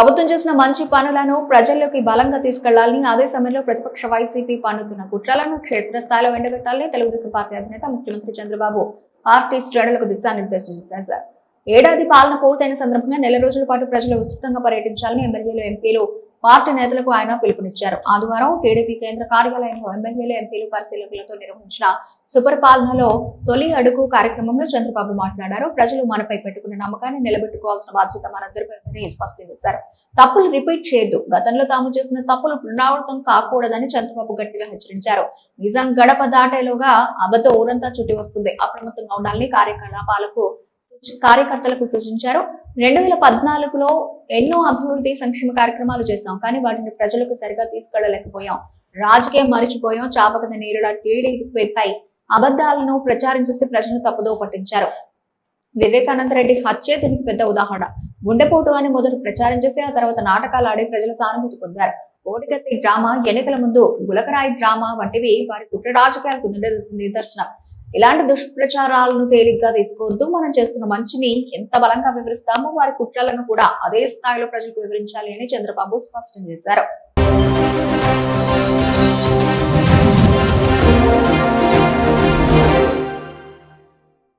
ప్రభుత్వం చేసిన మంచి పనులను ప్రజల్లోకి బలంగా తీసుకెళ్లాలని, అదే సమయంలో ప్రతిపక్ష వైసీపీ పన్నుతున్న కుట్రలను క్షేత్రస్థాయిలో ఎండబెట్టాలని తెలుగుదేశం పార్టీ అధినేత ముఖ్యమంత్రి చంద్రబాబు పార్టీ శ్రేణులకు దిశానిర్దేశం చేశారు. ఏడాది పాలన పూర్తయిన సందర్భంగా నెల రోజుల పాటు ప్రజలు విస్తృతంగా పర్యటించాలని ఎమ్మెల్యేలు, ఎంపీలు, పార్టీ నేతలకు ఆయన పిలుపునిచ్చారు. ఆదివారం టీడీపీ కేంద్ర కార్యాలయంలో ఎమ్మెల్యేలు, ఎంపీలు, పరిశీలకులతో నిర్వహించిన సుపరిపాలనలో తొలి అడుగు కార్యక్రమంలో చంద్రబాబు మాట్లాడారు. ప్రజలు మనపై పెట్టుకున్న నమ్మకాన్ని నిలబెట్టుకోవాల్సిన బాధ్యత మనందరిపై ఉందని స్పష్టం చేశారు. తప్పులు రిపీట్ చేయొద్దు, గతంలో తాము చేసిన తప్పులు పునరావృతం కాకూడదని చంద్రబాబు గట్టిగా హెచ్చరించారు. నిజం గడప దాటేలోగా అబద్ధం ఊరంతా చుట్టి వస్తుంది, అప్రమత్తంగా ఉండాలని కార్యకర్తలకు సూచించారు. 2014లో ఎన్నో అభివృద్ధి సంక్షేమ కార్యక్రమాలు చేశాం, కానీ వాటిని ప్రజలకు సరిగా తీసుకెళ్లలేకపోయాం. రాజకీయం మరిచిపోయాం. చాపకత నీరుల టీడీపీపై అబద్ధాలను ప్రచారం చేసి ప్రజలను తప్పుదో పట్టించారు. వివేకానంద రెడ్డి హత్యే దీనికి పెద్ద ఉదాహరణ. గుండెపోటు అని మొదట ప్రచారం చేసి ఆ తర్వాత నాటకాలు ఆడి ప్రజల సానుభూతి పొందారు. ఓటికత్తి డ్రామా, ఎన్నికల ముందు గులకరాయి డ్రామా వంటివి వారి కుట్ర రాజకీయాలకు నిదర్శనం. ఇలాంటి దుష్ప్రచారాలను తేలిగ్గా తీసుకోవద్దు. మనం చేస్తున్న మంచిని ఎంత బలంగా వివరిస్తామో వారి కుట్రలను కూడా అదే స్థాయిలో ప్రజలకు వివరించాలి అని చంద్రబాబు స్పష్టం చేశారు.